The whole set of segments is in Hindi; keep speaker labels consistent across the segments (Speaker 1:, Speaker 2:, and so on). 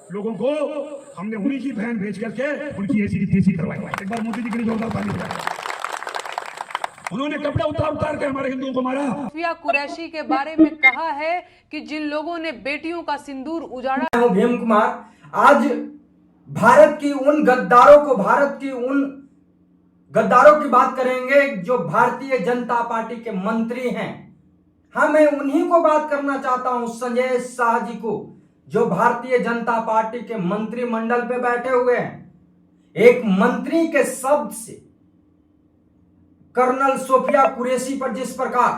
Speaker 1: लोगों को हमने उन्हीं की बहन भेज करके उनकी ऐसी तेजी करवाई। एक बार मोदी जी के लिए जोरदार ताली बजाएं। उन्होंने कपड़े उतार उतार के हमारे हिंदुओं को मारा।
Speaker 2: सोफिया कुरैशी के बारे में कहा है कि जिन लोगों ने बेटियों का सिंदूर उजाड़ा।
Speaker 3: मैं हूं भीम कुमार। आज भारत की उन गद्दारों की बात करेंगे जो भारतीय जनता पार्टी के मंत्री हैं। हाँ, मैं उन्हीं को बात करना चाहता हूं, संजय शाह जी को, जो भारतीय जनता पार्टी के मंत्रिमंडल पे बैठे हुए हैं। एक मंत्री के शब्द से कर्नल सोफिया कुरैशी पर जिस प्रकार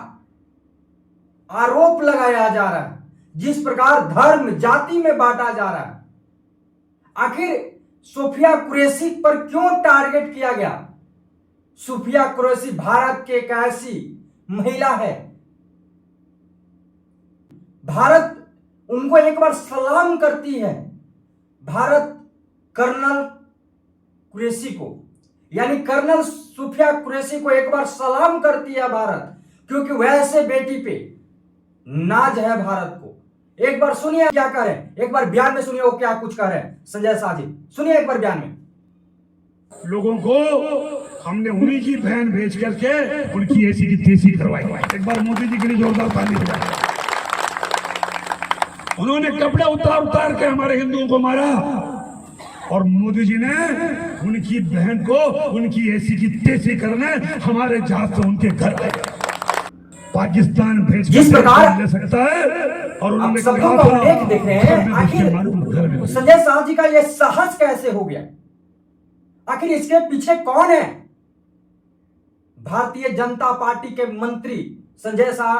Speaker 3: आरोप लगाया जा रहा है, जिस प्रकार धर्म जाति में बांटा जा रहा है, आखिर सोफिया कुरैशी पर क्यों टारगेट किया गया? सोफिया कुरैशी भारत की एक ऐसी महिला है, भारत उनको एक बार सलाम करती है। भारत कर्नल कुरैशी को, यानी कर्नल सोफिया कुरैशी को एक बार सलाम करती है भारत, क्योंकि वैसे बेटी पे नाज है भारत को। एक बार सुनिए क्या कह रहे हैं, एक बार बयान में सुनिए वो क्या कुछ कह रहे हैं संजय शाह जी। सुनिए एक बार बयान में।
Speaker 1: लोगों को हमने उन्हीं की बहन भेज करके उनकी ऐसी तेजी करवाई। एक बार मोदी जी के लिए जोरदार ताली बजाएं। उन्होंने कपड़े उतार उतार के हमारे हिंदुओं को मारा और मोदी जी ने उनकी बहन को उनकी ऐसी की तेजी करने हमारे जहाज से उनके घर आए। पाकिस्तान भेज
Speaker 3: जिस प्रकार
Speaker 1: ले सकता है और उन्होंने
Speaker 3: शब्दों का उल्लेख देख रहे हैं, आखिर संजय शाह जी का यह साहस कैसे हो गया? आखिर इसके पीछे कौन है? भारतीय जनता पार्टी के मंत्री संजय शाह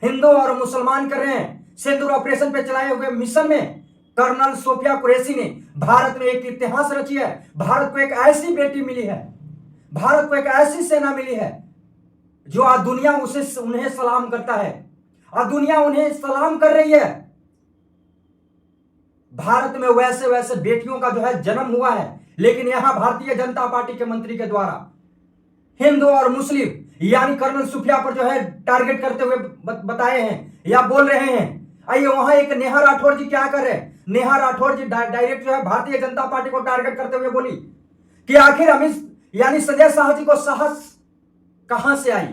Speaker 3: हिंदू और मुसलमान कर रहे हैं। सिंदूर ऑपरेशन पे चलाए हुए मिशन में कर्नल सोफिया कुरैशी ने भारत में एक इतिहास रची है। भारत को एक ऐसी बेटी मिली है, भारत को एक ऐसी सेना मिली है जो आज दुनिया उन्हें सलाम करता है, आज दुनिया उन्हें सलाम कर रही है। भारत में वैसे वैसे बेटियों का जो है जन्म हुआ है, लेकिन यहां भारतीय जनता पार्टी के मंत्री के द्वारा हिंदू और मुस्लिम यानी कर्नल सोफिया पर जो है टारगेट करते हुए बताए हैं या बोल रहे हैं। आइए वहां एक नेहा राठौर जी क्या कर रहे हैं। नेहा राठौर जी डायरेक्ट जो है भारतीय जनता पार्टी को टारगेट करते हुए बोली कि आखिर अमित यानी संजय शाह जी को साहस कहां से आई।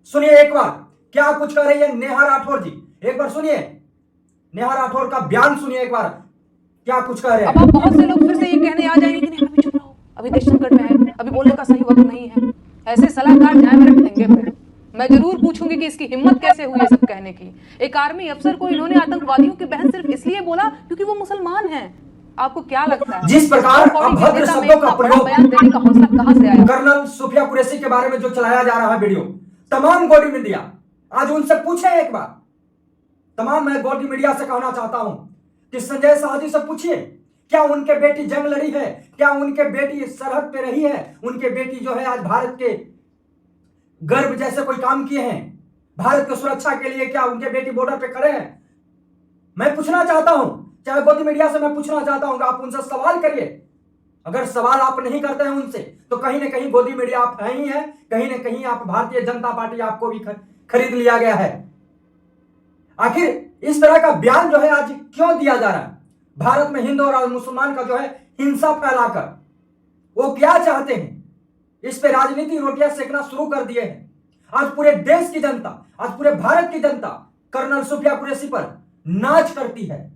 Speaker 3: सुनिए एक बार क्या कुछ कर रही है नेहा राठौर जी, एक बार सुनिए नेहा राठौर का बयान सुनिए एक बार क्या कुछ कह रहे हैं।
Speaker 2: अब बहुत से लोग फिर से ये कहने आ जाएंगे कि नहीं अभी चुप रहो, अभी देश संकट में है, अभी बोलने का सही वक्त नहीं है। ऐसे सलाहकार जाए मेरे ठेंगे पे। मैं जरूर पूछूंगी कि इसकी हिम्मत कैसे हुई है सब कहने की। एक आर्मी अफसर को इन्होंने आतंकवादियों की बहन सिर्फ इसलिए बोला क्योंकि वो मुसलमान हैं। आपको क्या लगता है
Speaker 3: जिस प्रकार अभद्र शब्दों का प्रयोग
Speaker 2: बयान देने का हौसला कहां से आया?
Speaker 3: कर्नल सोफिया कुरैशी के बारे में जो चलाया जा रहा है वीडियो, तमाम गौडी मीडिया आज उनसे पूछे एक बार, तमाम मैं गौडी मीडिया से कहना चाहता हूं कि संजय शाह जी से पूछिए क्या उनके बेटी जंग लड़ी है, क्या उनके बेटी सरहद पे रही है, उनके बेटी जो है आज भारत के गर्व जैसे कोई काम किए हैं, भारत की सुरक्षा के लिए क्या उनके बेटी बॉर्डर पे खड़े हैं। मैं पूछना चाहता हूं, चाहे गौडी मीडिया से मैं पूछना चाहता हूं कि आप उनसे सवाल करिए। अगर सवाल आप नहीं करते हैं उनसे तो कहीं ना कहीं गौडी मीडिया आप नहीं है, कहीं ना कहीं आप भारतीय जनता पार्टी आपको भी खरीद लिया गया है। आखिर इस तरह का बयान जो है आज क्यों दिया जा रहा है? भारत में हिंदू और मुसलमान का जो है हिंसा फैलाकर वो क्या चाहते हैं? इस पे राजनीति रोटियां सेकना शुरू कर दिए हैं। आज पूरे देश की जनता, आज पूरे भारत की जनता कर्नल सोफिया कुरैशी पर नाच करती है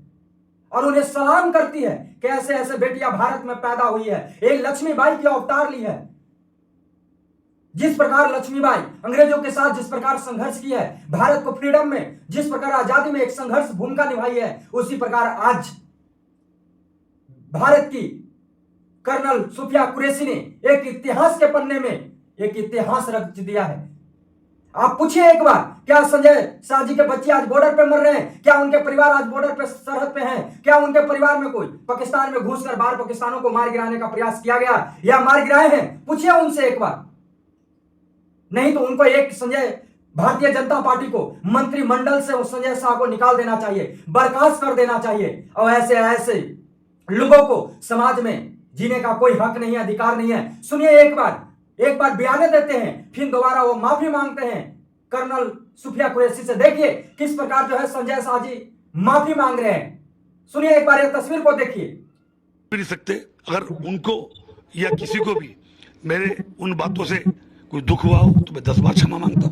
Speaker 3: और उन्हें सलाम करती है कि ऐसे ऐसे बेटियां भारत में पैदा हुई है। एक लक्ष्मीबाई की अवतार ली है। जिस प्रकार लक्ष्मीबाई अंग्रेजों के साथ जिस प्रकार संघर्ष किया है, भारत को फ्रीडम में जिस प्रकार आजादी में एक संघर्ष भूमिका निभाई है, उसी प्रकार आज भारत की कर्नल सोफिया कुरैशी ने एक इतिहास के पन्ने में एक इतिहास रच दिया है। आप पूछिए एक बार क्या संजय शाह जी के बच्चे आज बॉर्डर पे मर रहे हैं? क्या उनके परिवार आज बॉर्डर पे सरहद पे हैं? क्या उनके परिवार में कोई पाकिस्तान में घुसकर बाहर पाकिस्तानों को मार गिराने का प्रयास किया गया या मार गिराए हैं? पूछिए उनसे एक बार। नहीं तो उनको एक संजय भारतीय जनता पार्टी को मंत्रिमंडल से संजय शाह को निकाल देना चाहिए, बर्खास्त कर देना चाहिए और ऐसे ऐसे लोगों को समाज में जीने का कोई हक नहीं है, अधिकार नहीं है। सुनिए एक बार बयान देते हैं, फिर दोबारा वो माफी मांगते हैं कर्नल सोफिया कुरैशी से। देखिए किस प्रकार जो है संजय शाह जी माफी मांग रहे हैं। सुनिए एक बार ये तस्वीर को देखिए।
Speaker 1: भी नहीं सकते। अगर उनको या किसी को भी मेरे उन बातों से कोई दुख हुआ हो तो मैं 10 बार क्षमा मांगता हूं।